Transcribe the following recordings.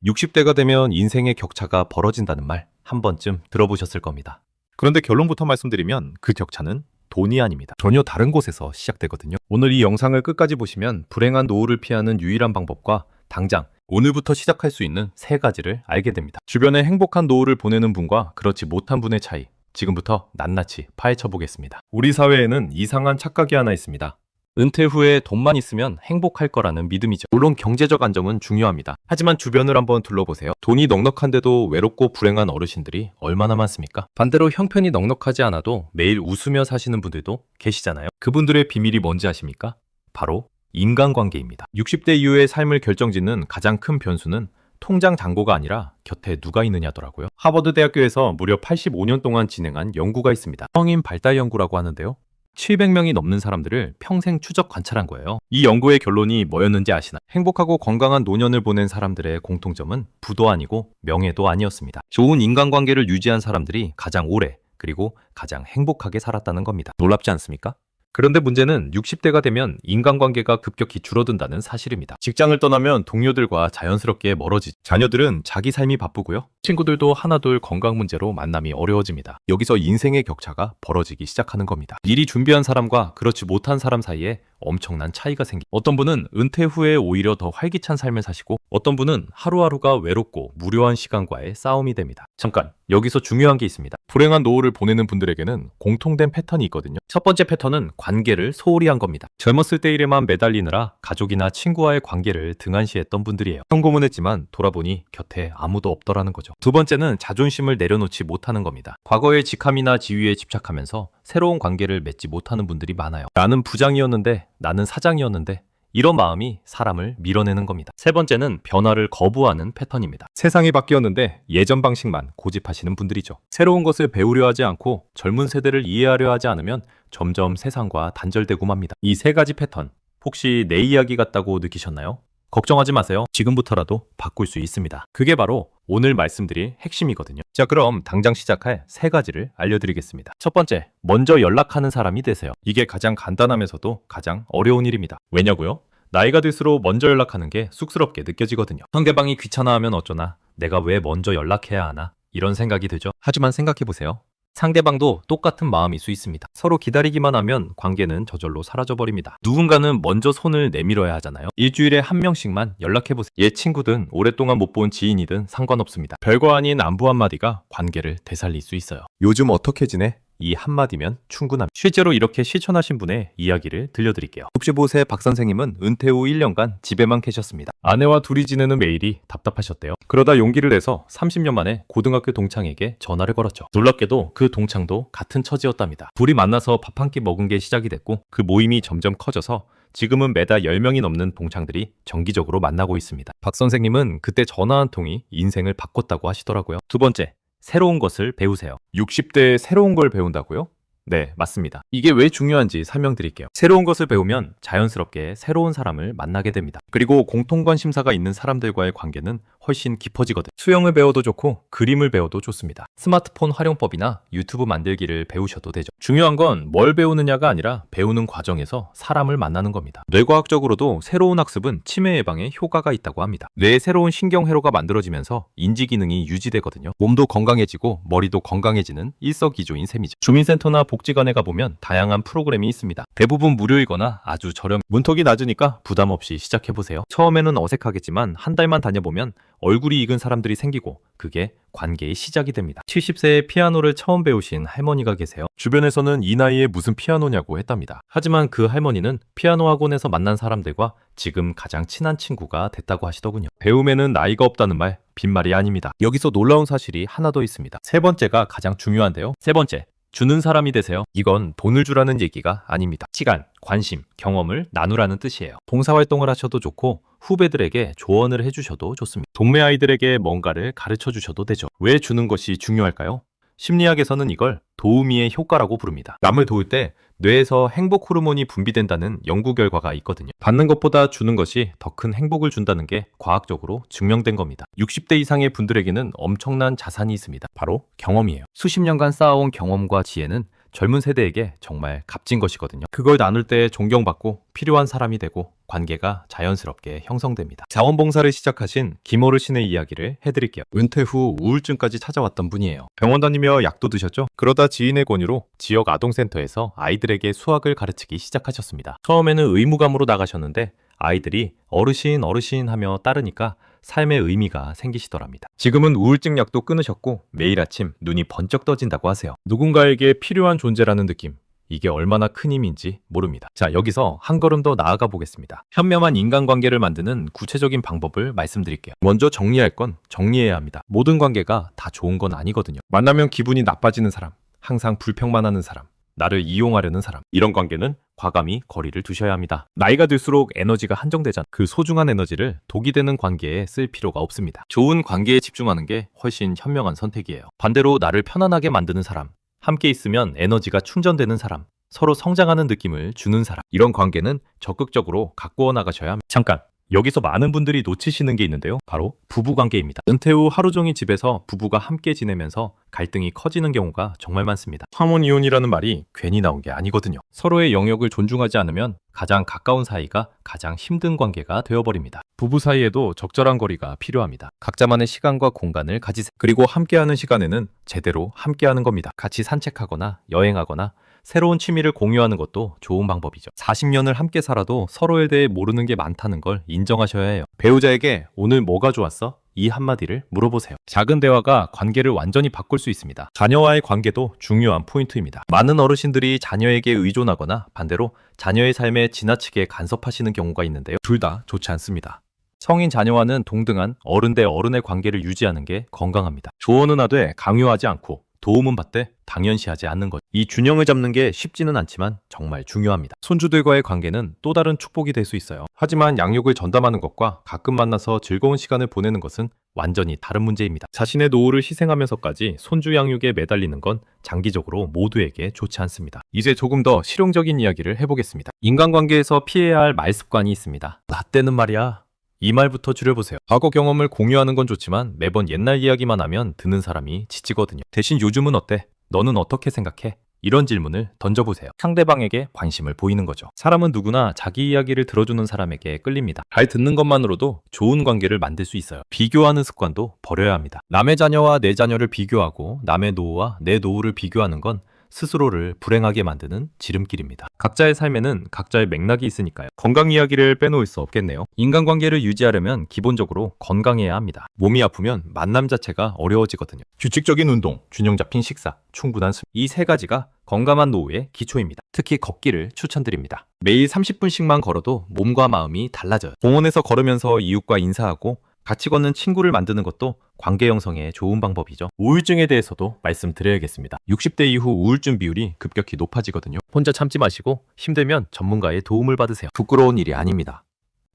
60대가 되면 인생의 격차가 벌어진다는 말 한 번쯤 들어보셨을 겁니다. 그런데 결론부터 말씀드리면 그 격차는 돈이 아닙니다. 전혀 다른 곳에서 시작되거든요. 오늘 이 영상을 끝까지 보시면 불행한 노후를 피하는 유일한 방법과 당장 오늘부터 시작할 수 있는 3가지를 알게 됩니다. 주변에 행복한 노후를 보내는 분과 그렇지 못한 분의 차이, 지금부터 낱낱이 파헤쳐 보겠습니다. 우리 사회에는 이상한 착각이 하나 있습니다. 은퇴 후에 돈만 있으면 행복할 거라는 믿음이죠. 물론 경제적 안정은 중요합니다. 하지만 주변을 한번 둘러보세요. 돈이 넉넉한데도 외롭고 불행한 어르신들이 얼마나 많습니까? 반대로 형편이 넉넉하지 않아도 매일 웃으며 사시는 분들도 계시잖아요. 그분들의 비밀이 뭔지 아십니까? 바로 인간관계입니다. 60대 이후의 삶을 결정짓는 가장 큰 변수는 통장 잔고가 아니라 곁에 누가 있느냐더라고요. 하버드 대학교에서 무려 85년 동안 진행한 연구가 있습니다. 성인 발달 연구라고 하는데요. 700명이 넘는 사람들을 평생 추적 관찰한 거예요. 이 연구의 결론이 뭐였는지 아시나요? 행복하고 건강한 노년을 보낸 사람들의 공통점은 부도 아니고 명예도 아니었습니다. 좋은 인간관계를 유지한 사람들이 가장 오래 그리고 가장 행복하게 살았다는 겁니다. 놀랍지 않습니까? 그런데 문제는 60대가 되면 인간관계가 급격히 줄어든다는 사실입니다. 직장을 떠나면 동료들과 자연스럽게 멀어지죠. 자녀들은 자기 삶이 바쁘고요. 친구들도 하나둘 건강 문제로 만남이 어려워집니다. 여기서 인생의 격차가 벌어지기 시작하는 겁니다. 미리 준비한 사람과 그렇지 못한 사람 사이에 엄청난 차이가 생깁니다. 어떤 분은 은퇴 후에 오히려 더 활기찬 삶을 사시고 어떤 분은 하루하루가 외롭고 무료한 시간과의 싸움이 됩니다. 잠깐, 여기서 중요한 게 있습니다. 불행한 노후를 보내는 분들에게는 공통된 패턴이 있거든요. 첫 번째 패턴은 관계를 소홀히 한 겁니다. 젊었을 때 일에만 매달리느라 가족이나 친구와의 관계를 등한시했던 분들이에요. 성공은 했지만 돌아보니 곁에 아무도 없더라는 거죠. 두 번째는 자존심을 내려놓지 못하는 겁니다. 과거의 직함이나 지위에 집착하면서 새로운 관계를 맺지 못하는 분들이 많아요. 나는 부장이었는데, 나는 사장이었는데, 이런 마음이 사람을 밀어내는 겁니다. 세 번째는 변화를 거부하는 패턴입니다. 세상이 바뀌었는데 예전 방식만 고집하시는 분들이죠. 새로운 것을 배우려 하지 않고 젊은 세대를 이해하려 하지 않으면 점점 세상과 단절되고 맙니다. 이 3가지 패턴, 혹시 내 이야기 같다고 느끼셨나요? 걱정하지 마세요. 지금부터라도 바꿀 수 있습니다. 그게 바로 오늘 말씀드릴 핵심이거든요. 자, 그럼 당장 시작할 3가지를 알려드리겠습니다. 첫 번째, 먼저 연락하는 사람이 되세요. 이게 가장 간단하면서도 가장 어려운 일입니다. 왜냐고요? 나이가 들수록 먼저 연락하는 게 쑥스럽게 느껴지거든요. 상대방이 귀찮아하면 어쩌나, 내가 왜 먼저 연락해야 하나, 이런 생각이 들죠. 하지만 생각해보세요. 상대방도 똑같은 마음일 수 있습니다. 서로 기다리기만 하면 관계는 저절로 사라져버립니다. 누군가는 먼저 손을 내밀어야 하잖아요. 일주일에 1명씩만 연락해보세요. 옛 친구든 오랫동안 못 본 지인이든 상관없습니다. 별거 아닌 안부 한마디가 관계를 되살릴 수 있어요. 요즘 어떻게 지내? 이 한마디면 충분합니다. 실제로 이렇게 실천하신 분의 이야기를 들려드릴게요. 65세 박 선생님은 은퇴 후 1년간 집에만 계셨습니다. 아내와 둘이 지내는 매일이 답답하셨대요. 그러다 용기를 내서 30년 만에 고등학교 동창에게 전화를 걸었죠. 놀랍게도 그 동창도 같은 처지였답니다. 둘이 만나서 밥 한 끼 먹은 게 시작이 됐고 그 모임이 점점 커져서 지금은 매달 10명이 넘는 동창들이 정기적으로 만나고 있습니다. 박 선생님은 그때 전화 한 통이 인생을 바꿨다고 하시더라고요. 두 번째, 새로운 것을 배우세요. 60대에 새로운 걸 배운다고요? 네, 맞습니다. 이게 왜 중요한지 설명드릴게요. 새로운 것을 배우면 자연스럽게 새로운 사람을 만나게 됩니다. 그리고 공통 관심사가 있는 사람들과의 관계는 훨씬 깊어지거든요. 수영을 배워도 좋고 그림을 배워도 좋습니다. 스마트폰 활용법이나 유튜브 만들기를 배우셔도 되죠. 중요한 건 뭘 배우느냐가 아니라 배우는 과정에서 사람을 만나는 겁니다. 뇌과학적으로도 새로운 학습은 치매 예방에 효과가 있다고 합니다. 뇌에 새로운 신경회로가 만들어지면서 인지 기능이 유지되거든요. 몸도 건강해지고 머리도 건강해지는 일석이조인 셈이죠. 주민센터나 복지관에 가보면 다양한 프로그램이 있습니다. 대부분 무료이거나 아주 저렴, 문턱이 낮으니까 부담 없이 시작해보세요. 처음에는 어색하겠지만 한 달만 다녀보면 얼굴이 익은 사람들이 생기고 그게 관계의 시작이 됩니다. 70세에 피아노를 처음 배우신 할머니가 계세요. 주변에서는 이 나이에 무슨 피아노냐고 했답니다. 하지만 그 할머니는 피아노 학원에서 만난 사람들과 지금 가장 친한 친구가 됐다고 하시더군요. 배움에는 나이가 없다는 말 빈말이 아닙니다. 여기서 놀라운 사실이 하나 더 있습니다. 3번째가 가장 중요한데요. 3번째, 주는 사람이 되세요. 이건 돈을 주라는 얘기가 아닙니다. 시간, 관심, 경험을 나누라는 뜻이에요. 봉사활동을 하셔도 좋고 후배들에게 조언을 해주셔도 좋습니다. 동네 아이들에게 뭔가를 가르쳐 주셔도 되죠. 왜 주는 것이 중요할까요? 심리학에서는 이걸 도우미의 효과라고 부릅니다. 남을 도울 때 뇌에서 행복 호르몬이 분비된다는 연구 결과가 있거든요. 받는 것보다 주는 것이 더 큰 행복을 준다는 게 과학적으로 증명된 겁니다. 60대 이상의 분들에게는 엄청난 자산이 있습니다. 바로 경험이에요. 수십 년간 쌓아온 경험과 지혜는 젊은 세대에게 정말 값진 것이거든요. 그걸 나눌 때 존경받고 필요한 사람이 되고 관계가 자연스럽게 형성됩니다. 자원봉사를 시작하신 김어르 신의 이야기를 해드릴게요. 은퇴 후 우울증까지 찾아왔던 분이에요. 병원 다니며 약도 드셨죠? 그러다 지인의 권유로 지역 아동센터에서 아이들에게 수학을 가르치기 시작하셨습니다. 처음에는 의무감으로 나가셨는데 아이들이 어르신 어르신 하며 따르니까 삶의 의미가 생기시더랍니다. 지금은 우울증 약도 끊으셨고 매일 아침 눈이 번쩍 떠진다고 하세요. 누군가에게 필요한 존재라는 느낌. 이게 얼마나 큰 힘인지 모릅니다. 자, 여기서 한 걸음 더 나아가 보겠습니다. 현명한 인간관계를 만드는 구체적인 방법을 말씀드릴게요. 먼저 정리할 건 정리해야 합니다. 모든 관계가 다 좋은 건 아니거든요. 만나면 기분이 나빠지는 사람, 항상 불평만 하는 사람, 나를 이용하려는 사람, 이런 관계는 과감히 거리를 두셔야 합니다. 나이가 들수록 에너지가 한정되잖아. 그 소중한 에너지를 독이 되는 관계에 쓸 필요가 없습니다. 좋은 관계에 집중하는 게 훨씬 현명한 선택이에요. 반대로 나를 편안하게 만드는 사람, 함께 있으면 에너지가 충전되는 사람, 서로 성장하는 느낌을 주는 사람, 이런 관계는 적극적으로 가꾸어 나가셔야 합니다. 잠깐! 여기서 많은 분들이 놓치시는 게 있는데요. 바로 부부관계입니다. 은퇴 후 하루 종일 집에서 부부가 함께 지내면서 갈등이 커지는 경우가 정말 많습니다. 화몬이혼이라는 말이 괜히 나온 게 아니거든요. 서로의 영역을 존중하지 않으면 가장 가까운 사이가 가장 힘든 관계가 되어버립니다. 부부 사이에도 적절한 거리가 필요합니다. 각자만의 시간과 공간을 가지세요. 그리고 함께하는 시간에는 제대로 함께하는 겁니다. 같이 산책하거나 여행하거나 새로운 취미를 공유하는 것도 좋은 방법이죠. 40년을 함께 살아도 서로에 대해 모르는 게 많다는 걸 인정하셔야 해요. 배우자에게 오늘 뭐가 좋았어? 이 한마디를 물어보세요. 작은 대화가 관계를 완전히 바꿀 수 있습니다. 자녀와의 관계도 중요한 포인트입니다. 많은 어르신들이 자녀에게 의존하거나 반대로 자녀의 삶에 지나치게 간섭하시는 경우가 있는데요. 둘 다 좋지 않습니다. 성인 자녀와는 동등한 어른 대 어른의 관계를 유지하는 게 건강합니다. 조언은 하되 강요하지 않고 도움은 받되 당연시하지 않는 것. 이 균형을 잡는 게 쉽지는 않지만 정말 중요합니다. 손주들과의 관계는 또 다른 축복이 될 수 있어요. 하지만 양육을 전담하는 것과 가끔 만나서 즐거운 시간을 보내는 것은 완전히 다른 문제입니다. 자신의 노후를 희생하면서까지 손주 양육에 매달리는 건 장기적으로 모두에게 좋지 않습니다. 이제 조금 더 실용적인 이야기를 해보겠습니다. 인간관계에서 피해야 할 말습관이 있습니다. 나 때는 말이야. 이 말부터 줄여보세요. 과거 경험을 공유하는 건 좋지만 매번 옛날 이야기만 하면 듣는 사람이 지치거든요. 대신 요즘은 어때? 너는 어떻게 생각해? 이런 질문을 던져보세요. 상대방에게 관심을 보이는 거죠. 사람은 누구나 자기 이야기를 들어주는 사람에게 끌립니다. 잘 듣는 것만으로도 좋은 관계를 만들 수 있어요. 비교하는 습관도 버려야 합니다. 남의 자녀와 내 자녀를 비교하고 남의 노후와 내 노후를 비교하는 건 스스로를 불행하게 만드는 지름길입니다. 각자의 삶에는 각자의 맥락이 있으니까요. 건강 이야기를 빼놓을 수 없겠네요. 인간관계를 유지하려면 기본적으로 건강해야 합니다. 몸이 아프면 만남 자체가 어려워지거든요. 규칙적인 운동, 균형 잡힌 식사, 충분한 수면, 이 세 가지가 건강한 노후의 기초입니다. 특히 걷기를 추천드립니다. 매일 30분씩만 걸어도 몸과 마음이 달라져요. 공원에서 걸으면서 이웃과 인사하고 같이 걷는 친구를 만드는 것도 관계 형성에 좋은 방법이죠. 우울증에 대해서도 말씀드려야겠습니다. 60대 이후 우울증 비율이 급격히 높아지거든요. 혼자 참지 마시고 힘들면 전문가의 도움을 받으세요. 부끄러운 일이 아닙니다.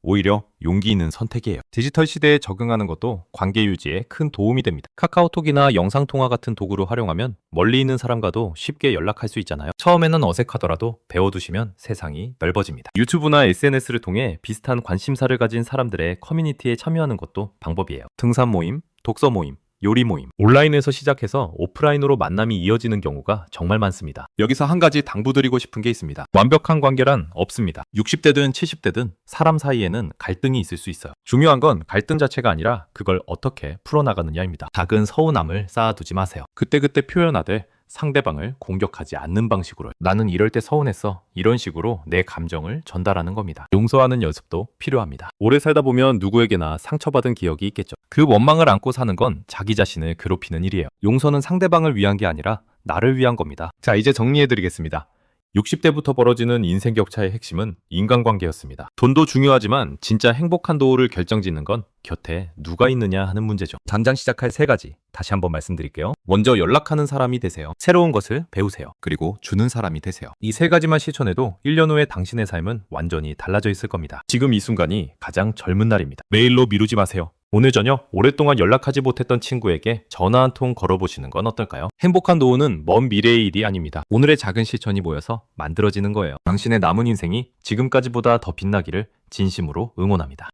오히려 용기 있는 선택이에요. 디지털 시대에 적응하는 것도 관계 유지에 큰 도움이 됩니다. 카카오톡이나 영상통화 같은 도구를 활용하면 멀리 있는 사람과도 쉽게 연락할 수 있잖아요. 처음에는 어색하더라도 배워두시면 세상이 넓어집니다. 유튜브나 SNS를 통해 비슷한 관심사를 가진 사람들의 커뮤니티에 참여하는 것도 방법이에요. 등산 모임, 독서 모임, 요리 모임, 온라인에서 시작해서 오프라인으로 만남이 이어지는 경우가 정말 많습니다. 여기서 한 가지 당부드리고 싶은 게 있습니다. 완벽한 관계란 없습니다. 60대든 70대든 사람 사이에는 갈등이 있을 수 있어요. 중요한 건 갈등 자체가 아니라 그걸 어떻게 풀어나가느냐입니다. 작은 서운함을 쌓아두지 마세요. 그때그때 표현하되 상대방을 공격하지 않는 방식으로 나는 이럴 때 서운했어. 이런 식으로 내 감정을 전달하는 겁니다. 용서하는 연습도 필요합니다. 오래 살다 보면 누구에게나 상처받은 기억이 있겠죠. 그 원망을 안고 사는 건 자기 자신을 괴롭히는 일이에요. 용서는 상대방을 위한 게 아니라 나를 위한 겁니다. 자, 이제 정리해드리겠습니다. 60대부터 벌어지는 인생 격차의 핵심은 인간관계였습니다. 돈도 중요하지만 진짜 행복한 노후를 결정짓는 건 곁에 누가 있느냐 하는 문제죠. 당장 시작할 세 가지 다시 한번 말씀드릴게요. 먼저 연락하는 사람이 되세요. 새로운 것을 배우세요. 그리고 주는 사람이 되세요. 이 세 가지만 실천해도 1년 후에 당신의 삶은 완전히 달라져 있을 겁니다. 지금 이 순간이 가장 젊은 날입니다. 내일로 미루지 마세요. 오늘 저녁 오랫동안 연락하지 못했던 친구에게 전화 한 통 걸어보시는 건 어떨까요? 행복한 노후는 먼 미래의 일이 아닙니다. 오늘의 작은 실천이 모여서 만들어지는 거예요. 당신의 남은 인생이 지금까지보다 더 빛나기를 진심으로 응원합니다.